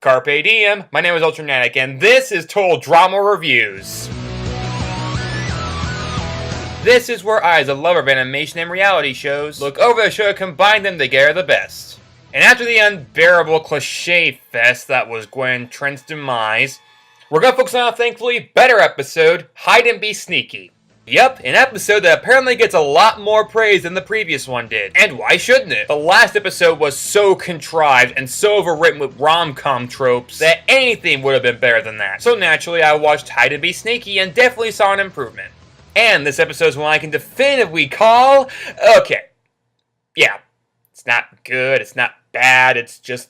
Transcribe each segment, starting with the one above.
Carpe diem, my name is Ultranatic, and this is Total Drama Reviews. This is where I, as a lover of animation and reality shows, look over the show and combine them together the best. And after the unbearable cliche fest that was Gwen Trent's demise, we're gonna focus on a thankfully better episode, Hide and Be Sneaky. Yep, an episode that apparently gets a lot more praise than the previous one did. And why shouldn't it? The last episode was so contrived and so overwritten with rom-com tropes that anything would have been better than that. So naturally, I watched Hide and Be Sneaky and definitely saw an improvement. And this episode is one I can definitively call, okay. Yeah, it's not good, it's not bad, it's just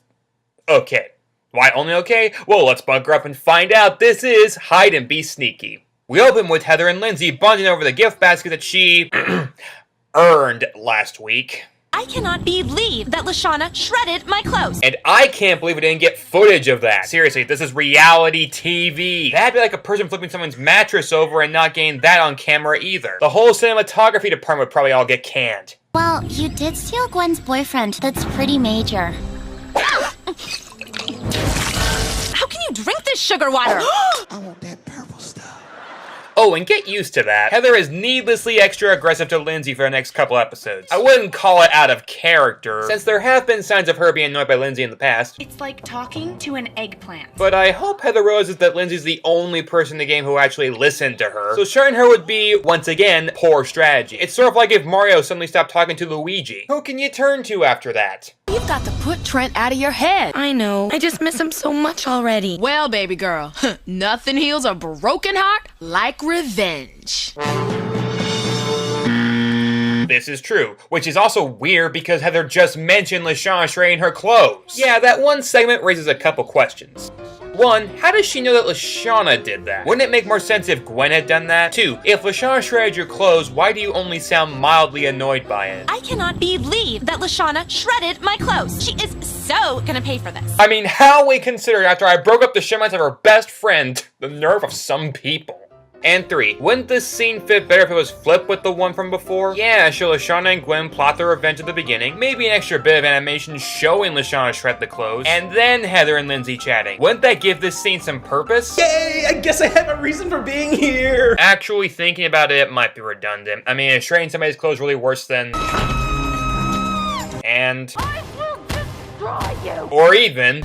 okay. Why only okay? Well, let's bunker up and find out. This is Hide and Be Sneaky. We open with Heather and Lindsay bonding over the gift basket that she earned last week. I cannot believe that Lashana shredded my clothes. And I can't believe we didn't get footage of that. Seriously, this is reality TV. That'd be like a person flipping someone's mattress over and not getting that on camera either. The whole cinematography department would probably all get canned. Well, you did steal Gwen's boyfriend. That's pretty major. How can you drink this sugar water? I want that purple stuff. Oh, and get used to that. Heather is needlessly extra aggressive to Lindsay for the next couple episodes. I wouldn't call it out of character, since there have been signs of her being annoyed by Lindsay in the past. It's like talking to an eggplant. But I hope Heather realizes that Lindsay's the only person in the game who actually listened to her. So sharing her would be, once again, poor strategy. It's sort of like if Mario suddenly stopped talking to Luigi. Who can you turn to after that? You've got to put Trent out of your head. I know. I just miss him so much already. Well, baby girl, nothing heals a broken heart like revenge. This is true, which is also weird because Heather just mentioned Lashana shredding her clothes. Yeah, that one segment raises a couple questions. One, how does she know that Lashana did that? Wouldn't it make more sense if Gwen had done that? Two, if Lashana shredded your clothes, why do you only sound mildly annoyed by it? I cannot believe that Lashana shredded my clothes. She is so gonna pay for this. I mean, how we considered after I broke up the shipments of her best friend, the nerve of some people. And three, wouldn't this scene fit better if it was flipped with the one from before? Yeah, show Lashana and Gwen plot their revenge at the beginning, maybe an extra bit of animation showing Lashana shred the clothes, and then Heather and Lindsay chatting. Wouldn't that give this scene some purpose? Yay! I guess I have a reason for being here! Actually thinking about it might be redundant. I mean, is shredding somebody's clothes really worse than... And... I will destroy you! Or even...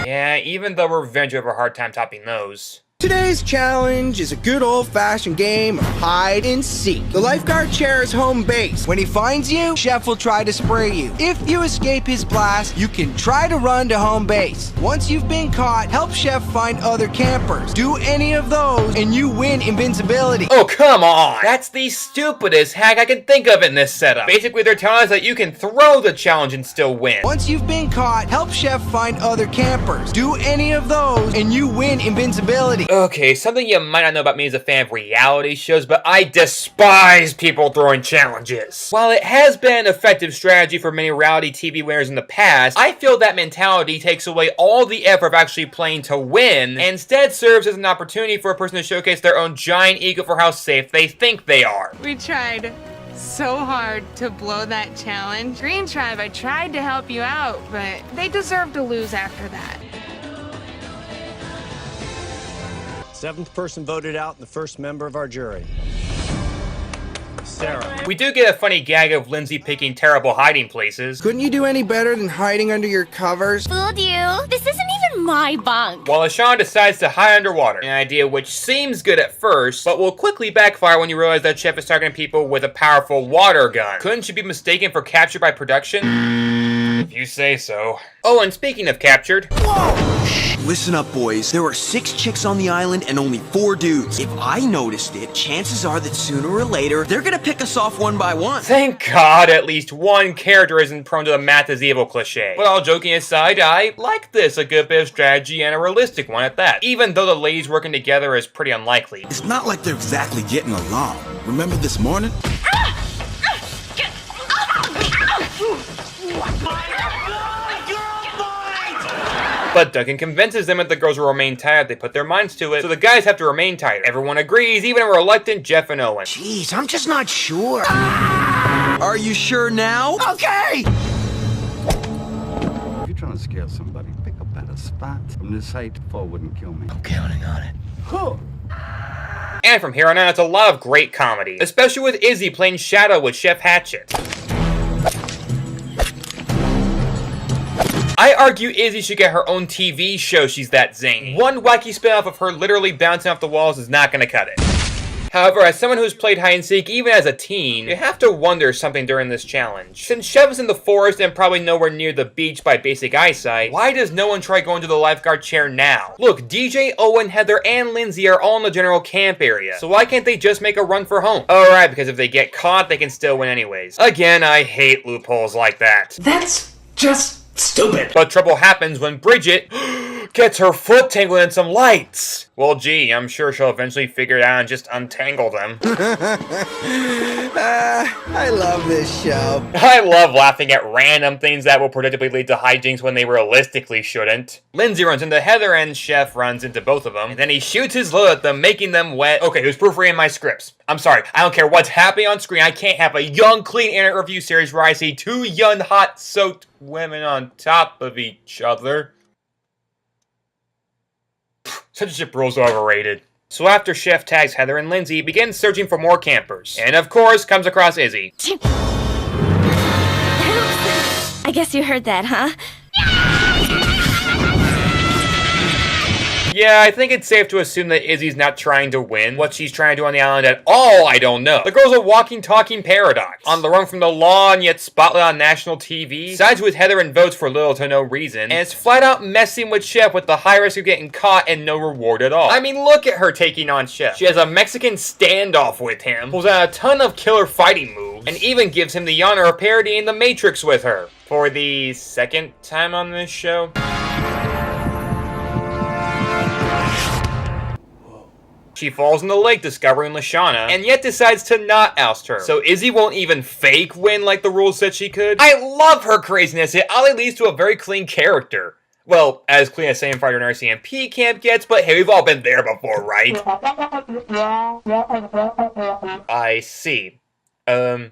Yeah, even the revenge would have a hard time topping those. Today's challenge is a good old-fashioned game of hide and seek. The lifeguard chair is home base. When he finds you, Chef will try to spray you. If you escape his blast, you can try to run to home base. Once you've been caught, help Chef find other campers. Do any of those, and you win invincibility. Oh, come on! That's the stupidest hack I can think of in this setup. Basically, they're telling us that you can throw the challenge and still win. Once you've been caught, help Chef find other campers. Do any of those, and you win invincibility. Okay, something you might not know about me as a fan of reality shows, but I despise people throwing challenges. While it has been an effective strategy for many reality TV winners in the past, I feel that mentality takes away all the effort of actually playing to win, and instead serves as an opportunity for a person to showcase their own giant ego for how safe they think they are. We tried so hard to blow that challenge. Green Tribe, I tried to help you out, but they deserve to lose after that. Seventh person voted out and the first member of our jury. Sarah. We do get a funny gag of Lindsay picking terrible hiding places. Couldn't you do any better than hiding under your covers? Fooled you. This isn't even my bunk. While Lashana decides to hide underwater, an idea which seems good at first, but will quickly backfire when you realize that Chef is targeting people with a powerful water gun. Couldn't she be mistaken for capture by production? If you say so. Oh, and speaking of captured... Whoa! Shh! Listen up, boys. There are 6 chicks on the island and only 4 dudes. If I noticed it, chances are that sooner or later, they're gonna pick us off one by one. Thank God at least one character isn't prone to the math is evil cliche. But all joking aside, I like this, a good bit of strategy and a realistic one at that. Even though the ladies working together is pretty unlikely. It's not like they're exactly getting along. Remember this morning? But Duncan convinces them that the girls will remain tight if they put their minds to it, so the guys have to remain tight. Everyone agrees, even a reluctant Jeff and Owen. Jeez, I'm just not sure. Are you sure now? Okay! trying to scare somebody. Pick a better spot. From this height, the fall wouldn't kill me. I'm counting on it. Huh. And from here on out, it's a lot of great comedy, especially with Izzy playing Shadow with Chef Hatchet. I argue Izzy should get her own TV show, she's that zany. One wacky spin-off of her literally bouncing off the walls is not gonna cut it. However, as someone who's played hide-and-seek even as a teen, you have to wonder something during this challenge. Since Chef is in the forest and probably nowhere near the beach by basic eyesight, why does no one try going to the lifeguard chair now? Look, DJ, Owen, Heather, and Lindsay are all in the general camp area, so why can't they just make a run for home? Oh right, because if they get caught, they can still win anyways. Again, I hate loopholes like that. That's just stupid. But trouble happens when Bridget gets her foot tangled in some lights. Well, gee, I'm sure she'll eventually figure it out and just untangle them. I love this show. I love laughing at random things that will predictably lead to hijinks when they realistically shouldn't. Lindsay runs into Heather and Chef runs into both of them. And then he shoots his load at them, making them wet. Okay, who's proofreading my scripts? I'm sorry, I don't care what's happening on screen. I can't have a young, clean internet review series where I see two young, hot, soaked women on top of each other. Censorship rules are overrated. So after Chef tags Heather and Lindsay, he begins searching for more campers. And of course, comes across Izzy. I guess you heard that, huh? Yeah, I think it's safe to assume that Izzy's not trying to win. What she's trying to do on the island at all, I don't know. The girl's a walking, talking paradox. On the run from the law and yet spotlight on national TV. Sides with Heather and votes for little to no reason. And it's flat out messing with Chef with the high risk of getting caught and no reward at all. I mean, look at her taking on Chef. She has a Mexican standoff with him, pulls out a ton of killer fighting moves, and even gives him the honor of parodying The Matrix with her. For the second time on this show. She falls in the lake discovering Lashana, and yet decides to not oust her. So Izzy won't even fake win like the rules said she could? I love her craziness. It only leads to a very clean character. Well, as clean as Same Fighter in RCMP camp gets, but hey, we've all been there before, right? I see. Remind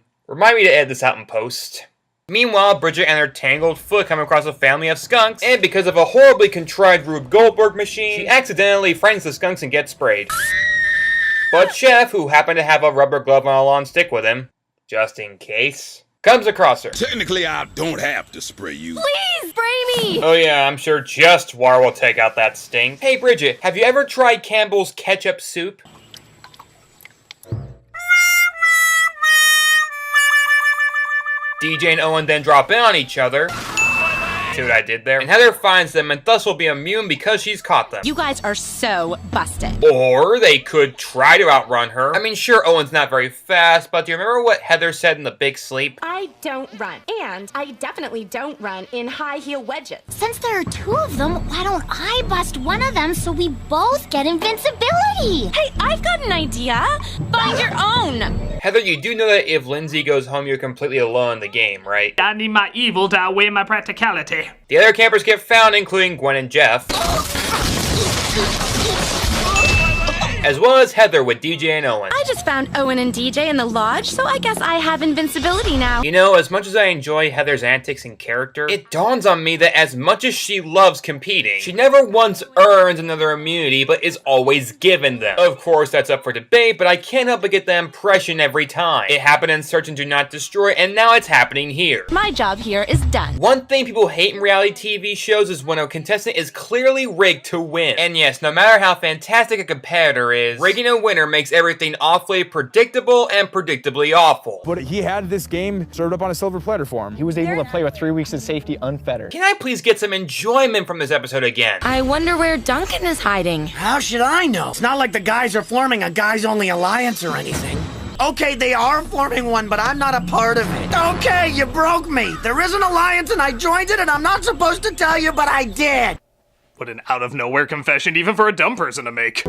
me to edit this out in post. Meanwhile, Bridget and her tangled foot come across a family of skunks, and because of a horribly contrived Rube Goldberg machine, she accidentally frightens the skunks and gets sprayed. But Chef, who happened to have a rubber glove on a lawn stick with him, just in case, comes across her. Technically, I don't have to spray you. Please spray me! Oh yeah, I'm sure just War will take out that stink. Hey Bridget, have you ever tried Campbell's ketchup soup? DJ and Owen then drop in on each other. See what I did there? And Heather finds them and thus will be immune because she's caught them. You guys are so busted. Or they could try to outrun her. I mean, sure, Owen's not very fast, but do you remember what Heather said in The Big Sleep? I don't run. And I definitely don't run in high heel wedges. Since there are two of them, why don't I bust one of them so we both get invincibility? Hey, I've got an idea. Find your own. Heather, you do know that if Lindsay goes home, you're completely alone in the game, right? I need my evil to outweigh my practicality. The other campers get found, including Gwen and Jeff. As well as Heather with DJ and Owen. I just found Owen and DJ in the lodge, so I guess I have invincibility now. You know, as much as I enjoy Heather's antics and character, it dawns on me that as much as she loves competing, she never once earns another immunity, but is always given them. Of course, that's up for debate, but I can't help but get the impression every time. It happened in Search and Do Not Destroy, and now it's happening here. My job here is done. One thing people hate in reality TV shows is when a contestant is clearly rigged to win. And yes, no matter how fantastic a competitor is, rigging a winner makes everything awfully predictable and predictably awful. But he had this game served up on a silver platter for him. He was able to play with 3 weeks of safety unfettered. Can I please get some enjoyment from this episode again? I wonder where Duncan is hiding. How should I know? It's not like the guys are forming a guys-only alliance or anything. Okay, they are forming one, but I'm not a part of it. Okay, you broke me. There is an alliance and I joined it and I'm not supposed to tell you, but I did. What an out-of-nowhere confession even for a dumb person to make.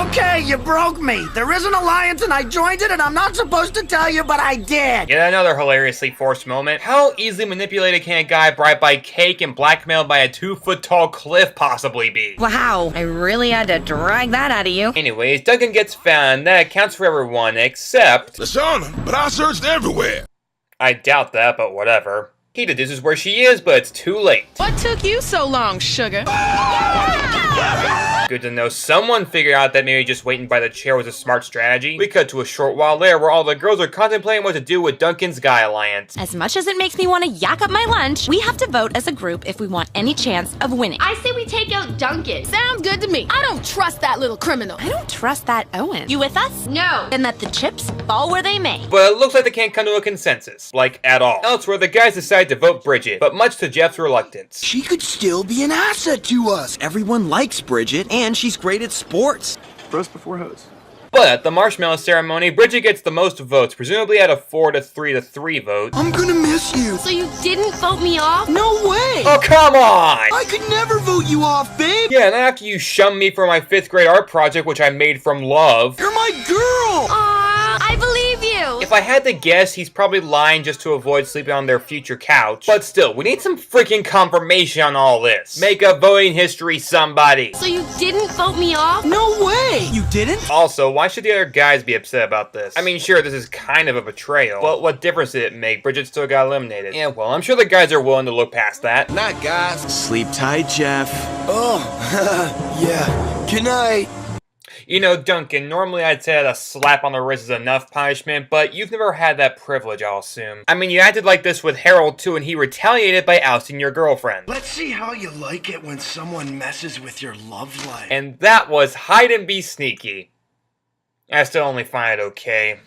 Okay, you broke me. There is an alliance and I joined it and I'm not supposed to tell you, but I did. Yet another hilariously forced moment. How easily manipulated can a guy bribed by cake and blackmailed by a 2-foot-tall cliff possibly be? Wow, I really had to drag that out of you. Anyways, Duncan gets found. That accounts for everyone except... Lashana, but I searched everywhere. I doubt that, but whatever. He deduces where she is, but it's too late. What took you so long, sugar? Good to know someone figured out that maybe just waiting by the chair was a smart strategy. We cut to a short while later where all the girls are contemplating what to do with Duncan's Guy Alliance. As much as it makes me want to yak up my lunch, we have to vote as a group if we want any chance of winning. I say we take out Duncan. Sounds good to me. I don't trust that little criminal. I don't trust that Owen. You with us? No. Then let the chips fall where they may. But it looks like they can't come to a consensus. Like, at all. Elsewhere, the guys decide to vote Bridget, but much to Jeff's reluctance. She could still be an asset to us. Everyone likes Bridget, and she's great at sports. Roast before hose. But at the marshmallow ceremony, Bridget gets the most votes, presumably at a 4 to 3 to 3 vote. I'm gonna miss you. So you didn't vote me off? No way. Oh, come on! I could never vote you off, babe. Yeah, and then after you shunned me for my 5th grade art project, which I made from love. You're my girl. Aw, I believe you. If I had to guess, he's probably lying just to avoid sleeping on their future couch. But still, we need some freaking confirmation on all this. Make a voting history, somebody. So you didn't vote me off? No way. You didn't? Also, why should the other guys be upset about this? I mean, sure, this is kind of a betrayal, but what difference did it make? Bridget still got eliminated. Yeah, well, I'm sure the guys are willing to look past that. Night, guys. Sleep tight, Jeff. Oh, yeah. Good night. You know, Duncan, normally I'd say that a slap on the wrist is enough punishment, but you've never had that privilege, I'll assume. I mean, you acted like this with Harold, too, and he retaliated by ousting your girlfriend. Let's see how you like it when someone messes with your love life. And that was hide and be sneaky. I still only find it okay.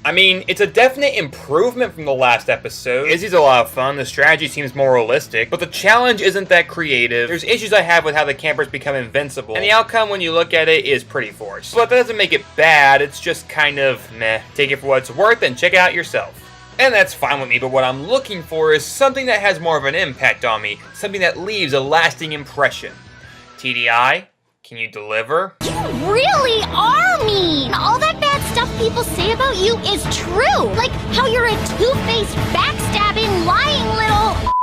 I mean, it's a definite improvement from the last episode. Izzy's a lot of fun, the strategy seems more realistic, but the challenge isn't that creative. There's issues I have with how the campers become invincible, and the outcome when you look at it is pretty forced. But that doesn't make it bad, it's just kind of meh. Take it for what it's worth and check it out yourself. And that's fine with me, but what I'm looking for is something that has more of an impact on me, something that leaves a lasting impression. TDI, can you deliver? You really are mean! All that bad stuff people say about you is true! Like how you're a two-faced, backstabbing, lying little...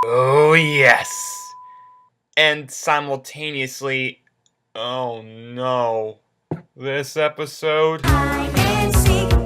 Oh, yes! And simultaneously... Oh, no. This episode... Hide and seek.